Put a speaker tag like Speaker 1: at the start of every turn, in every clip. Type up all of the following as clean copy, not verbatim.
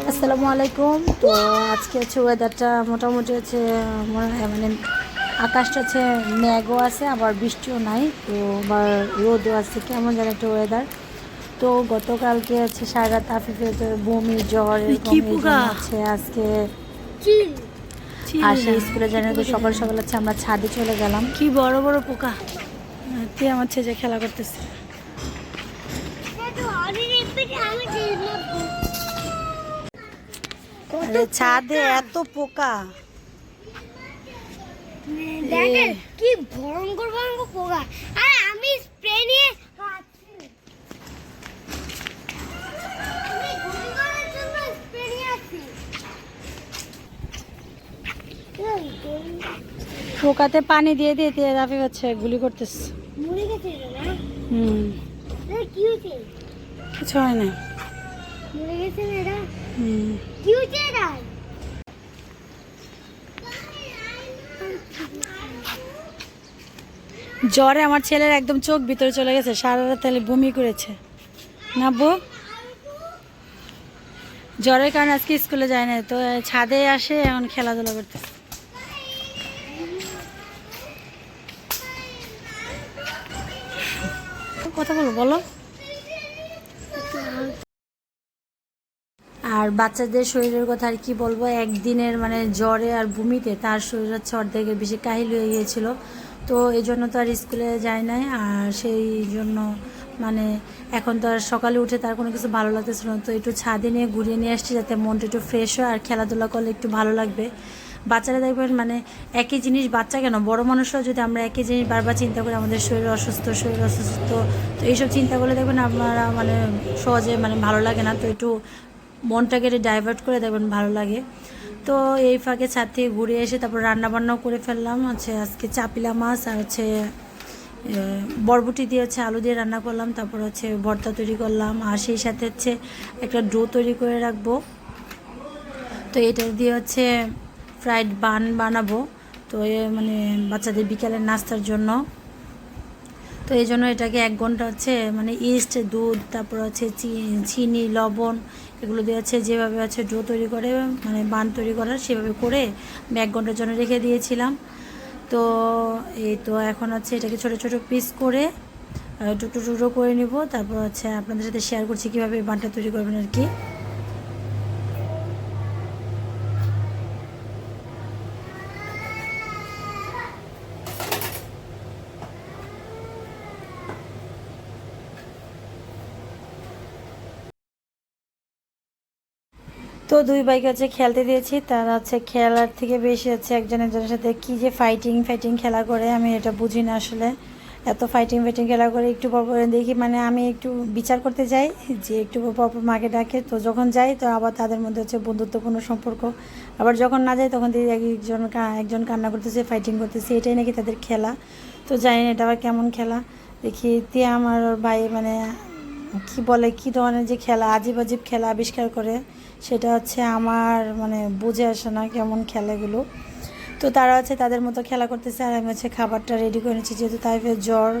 Speaker 1: আসসালামু আলাইকুম। তো আজকে হচ্ছে ওয়েদারটা মোটামুটি হচ্ছে মানে আকাশটা হচ্ছে মেঘও আছে, আবার বৃষ্টিও নাই, তো আবার রোদও আছে, কেমন যেন একটা ওয়েদার। তো গতকালকে হচ্ছে সারা রাত আফিফের বমি জ্বর এরকম, এই জন্য হচ্ছে আজকে আসে স্কুলে জানি। তো সকাল সকাল হচ্ছে আমরা ছাদে চলে গেলাম।
Speaker 2: কি বড় বড় পোকা, তে আমার ছেলে খেলা করতেছে। ছাদে এত পোকা,
Speaker 3: দেখেন কি ভয়ঙ্কর ভয়ঙ্কর পোকা। আর আমি স্প্রে নিয়ে
Speaker 2: পোকাতে পানি দিয়ে দিয়ে দিয়ে রাফি হচ্ছে গুলি করতেছে।
Speaker 3: মরে গেছে না? কি হয়েছে?
Speaker 2: কিছু হয় না,
Speaker 3: মরে গেছে না এরা? কি হয়েছে এরা?
Speaker 2: জ্বরে আমার ছেলের একদম চোখ ভিতরে চলে গেছে, সারা রাত তাহলে বমি করেছে না বউ। জ্বরের কারণে আজকে স্কুলে যায় না, তো ছাদে আসে এখন খেলাধুলা করতেছে। কথা বলো, বলো।
Speaker 1: আর বাচ্চাদের শরীরের কথা আর কি বলবো, একদিনের মানে জ্বরে আর বমিতে তার শরীর হচ্ছে অর্ধেকের বেশি কাহিল হয়ে গিয়েছিল। তো এই জন্য তো আর স্কুলে যায় নাই, আর সেই জন্য মানে এখন তো আর সকালে উঠে তার কোনো কিছু ভালো লাগতেছিল না। তো একটু ছাদে নিয়ে ঘুরিয়ে নিয়ে আসছি, যাতে মনটা একটু ফ্রেশ হয় আর খেলাধুলা করলে একটু ভালো লাগবে। বাচ্চারা দেখবেন মানে একই জিনিস, বাচ্চা কেন বড় মানুষরাও যদি আমরা একই জিনিস বারবার চিন্তা করি, আমাদের শরীর অসুস্থ, তো এইসব চিন্তা করলে দেখবেন আপনারা মানে সহজে মানে ভালো লাগে না। তো একটু মনটাকে ডাইভার্ট করে দেখবেন ভালো লাগে। তো এই ফাঁকে ছাদ থেকে ঘুরে এসে তারপর রান্নাবান্নাও করে ফেললাম। হচ্ছে আজকে চাপিলা মাছ আর হচ্ছে বরবটি দিয়ে হচ্ছে আলু দিয়ে রান্না করলাম, তারপর হচ্ছে ভর্তা তৈরি করলাম, আর সেই সাথে হচ্ছে একটা ডো তৈরি করে রাখবো। তো এটা দিয়ে হচ্ছে ফ্রাইড বান বানাবো, তো মানে বাচ্চাদের বিকালের নাস্তার জন্য। তো এই জন্য এটাকে 1 ঘন্টা হচ্ছে মানে ইস্ট, দুধ, তারপর হচ্ছে চিনি, লবণ এগুলো দিয়ে হচ্ছে যেভাবে আছে ডো তৈরি করে মানে বান তৈরি করার সেভাবে করে আমি 1 ঘন্টার জন্য রেখে দিয়েছিলাম। তো এই তো এখন হচ্ছে এটাকে ছোটো ছোটো পিস করে টুকরো টুকরো করে নিব, তারপর হচ্ছে আপনাদের সাথে শেয়ার করছি কীভাবে বানটা তৈরি করবেন আর কি। তো দুই ভাইকে হচ্ছে খেলতে দিয়েছি, তারা হচ্ছে খেলার থেকে বেশি হচ্ছে একজন একজনের সাথে কি যে ফাইটিং খেলা করে, আমি এটা বুঝি না আসলে। এত ফাইটিং খেলা করে একটু পর দেখি, মানে আমি একটু বিচার করতে যাই যে একটু পর মাকে ডাকে, তো যখন যাই তো আবার তাদের মধ্যে হচ্ছে বন্ধুত্বপূর্ণ সম্পর্ক, আবার যখন না যাই তখন দেখি একজন কান্না করতেছে, ফাইটিং করতেছে, এটাই নাকি তাদের খেলা। তো জানি না এটা আবার কেমন খেলা। দেখি তিয়া আমার ভাই মানে কি বলে, কি ধরনের যে খেলা, আজীব খেলা আবিষ্কার করে, সেটা হচ্ছে আমার মানে বুঝে আসে না কেমন খেলাগুলো। তো তারা হচ্ছে তাদের মতো খেলা করতেছে, আর আমি হচ্ছে খাবারটা রেডি করে নিচ্ছি, যেহেতু তাইফের জ্বর,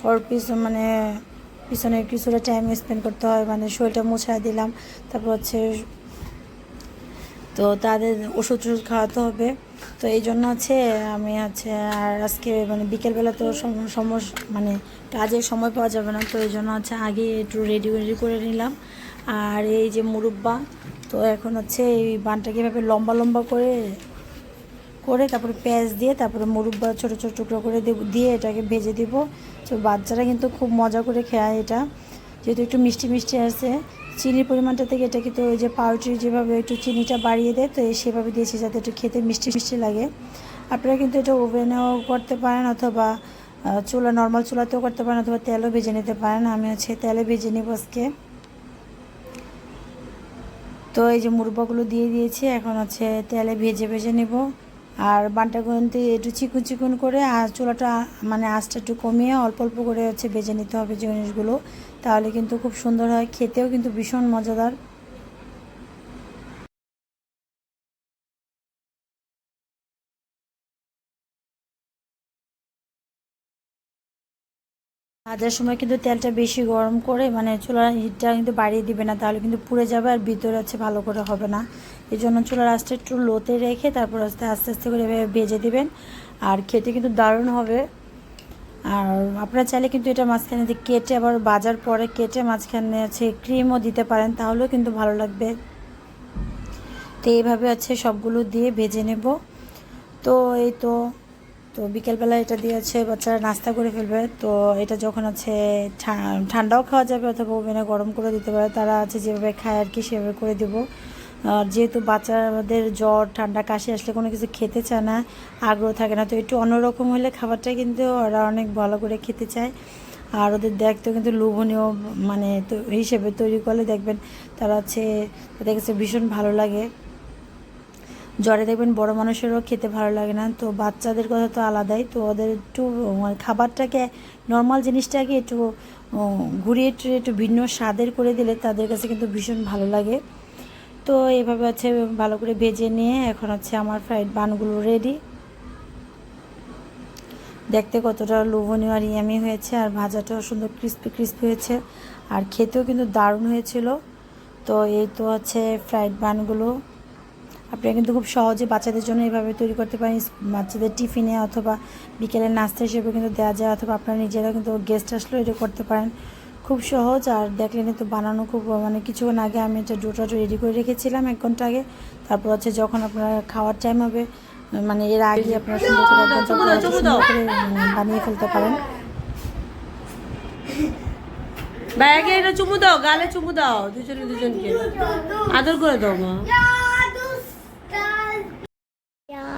Speaker 1: ওর মানে পিছনে কিছুটা টাইম স্পেন্ড করতে হয়, মানে শরীরটা মুছায় দিলাম, তারপর হচ্ছে তো তাদের ওষুধ খাওয়াতে হবে। তো এই জন্য হচ্ছে আমি হচ্ছে আর আজকে মানে বিকেলবেলা তো মানে কাজের সময় পাওয়া যাবে না, তো এই জন্য হচ্ছে আগে একটু রেডি করে নিলাম। আর এই যে মুরব্বা, তো এখন হচ্ছে এই বানটাকে এভাবে লম্বা লম্বা করে তারপরে পেঁয়াজ দিয়ে তারপরে মুরব্বা ছোটো ছোটো টুকরো করে দিয়ে এটাকে ভেজে দিব। তো বাচ্চারা কিন্তু খুব মজা করে খায় এটা, যেহেতু একটু মিষ্টি মিষ্টি আছে। চিনির পরিমাণটা থেকে এটা কিন্তু ওই যে পাউরুটি যেভাবে একটু চিনিটা বাড়িয়ে দেয়, তো সেভাবে দিয়েছি যাতে একটু খেতে মিষ্টি মিষ্টি লাগে। আপনারা কিন্তু এটা ওভেনেও করতে পারেন, অথবা নর্মাল চুলাতেও করতে পারেন, অথবা তেলও ভেজে নিতে পারেন। আমি হচ্ছে তেলে ভেজে নিব আজকে। তো এই যে মুরব্বাগুলো দিয়ে দিয়েছি, এখন হচ্ছে তেলে ভেজে নেব। আর বানটা কিন্তু একটু চিকুন করে, আর চুলাটা মানে আঁচটা একটু কমিয়ে অল্প অল্প করে হচ্ছে ভেজে নিতে হবে জিনিসগুলো, তাহলে কিন্তু খুব সুন্দর হয়, খেতেও কিন্তু ভীষণ মজাদার। ভাজার সময় কিন্তু তেলটা বেশি গরম করে মানে চুলার হিটটা কিন্তু বাড়িয়ে দিবে না, তাহলে কিন্তু পুড়ে যাবে আর ভিতরে হচ্ছে ভালো করে হবে না। এই জন্য চুলার আঁচটা একটু লোতে রেখে তারপর আস্তে আস্তে করে এভাবে ভেজে দিবেন, আর খেতে কিন্তু দারুণ হবে। আর আপনারা চাইলে কিন্তু এটা মাঝখানে দিয়ে কেটে আবার ভাজার পরে কেটে মাঝখানে আছে ক্রিমও দিতে পারেন, তাহলেও কিন্তু ভালো লাগবে। তো এইভাবে আছে সবগুলো দিয়ে ভেজে নেব। তো এই তো তো বিকেলবেলা এটা দিয়ে আছে বাচ্চারা নাস্তা করে ফেলবে। তো এটা যখন আছে ঠান্ডাও খাওয়া যাবে অথবা ওভেনে গরম করে দিতে পারে, তারা আছে যেভাবে খায় আর কি সেভাবে করে দেবো। আর যেহেতু বাচ্চাদের জ্বর ঠান্ডা কাশি আসলে কোনো কিছু খেতে চায় না, আগ্রহ থাকে না, তো একটু অন্যরকম হলে খাবারটা কিন্তু ওরা অনেক ভালো করে খেতে চায়। আর ওদের দেখতেও কিন্তু লোভনীয় মানে তো হিসেবে তৈরি করলে দেখবেন তারা হচ্ছে তাদের কাছে ভীষণ ভালো লাগে। জ্বরে দেখবেন বড় মানুষেরও খেতে ভালো লাগে না, তো বাচ্চাদের কথা তো আলাদাই। তো ওদের একটু খাবারটাকে নর্মাল জিনিসটাকে একটু ঘুরিয়ে টুরিয়ে একটু ভিন্ন স্বাদের করে দিলে তাদের কাছে কিন্তু ভীষণ ভালো লাগে। তো এইভাবে হচ্ছে ভালো করে ভেজে নিয়ে এখন হচ্ছে আমার ফ্রাইড বানগুলো রেডি। দেখতে কতটা লোভনীয় আর ইয়ামি হয়েছে, আর ভাজাটাও সুন্দর ক্রিস্পি ক্রিস্পি হয়েছে, আর খেতেও কিন্তু দারুণ হয়েছিল। তো এই তো হচ্ছে ফ্রাইড বানগুলো আপনারা কিন্তু খুব সহজে বাচ্চাদের জন্য এইভাবে তৈরি করতে পারেন। বাচ্চাদের টিফিনে অথবা বিকেলের নাস্তা হিসেবে কিন্তু দেওয়া যায়, অথবা আপনারা নিজেরা কিন্তু গেস্ট আসলেও এটা করতে পারেন। খুব সহজ, আর দেখলেন তো বানানো খুব মানে কিছুক্ষণ আগে আমি এটা ডোটা রেডি করে রেখেছিলাম 1 ঘন্টা আগে। তারপর হচ্ছে যখন আপনার খাওয়ার টাইম হবে মানে এর আগে আপনারা সুন্দর করে 1 ঘন্টা পরে সুন্দর করে বানিয়ে ফেলতে পারেন।
Speaker 4: ব্যাগে এটা চুমু দাও, গালে চুমু দাও, দুজনকে আদর করে দাও মা।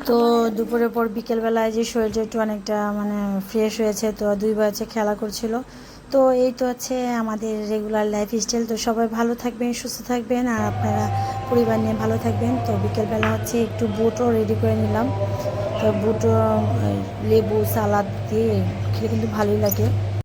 Speaker 1: তো দুপুরের পর বিকেলবেলায় যে শরীরটা একটু অনেকটা মানে ফ্রেশ হয়েছে, তো 2 বাচ্চা খেলা করছিল। তো এই তো হচ্ছে আমাদের রেগুলার লাইফস্টাইল। তো সবাই ভালো থাকবেন, সুস্থ থাকবেন, আর আপনারা পরিবার নিয়ে ভালো থাকবেন। তো বিকেলবেলা হচ্ছে একটু বুটও রেডি করে নিলাম। তো বুটও লেবু সালাদ দিয়ে খেলে কিন্তু ভালোই লাগে।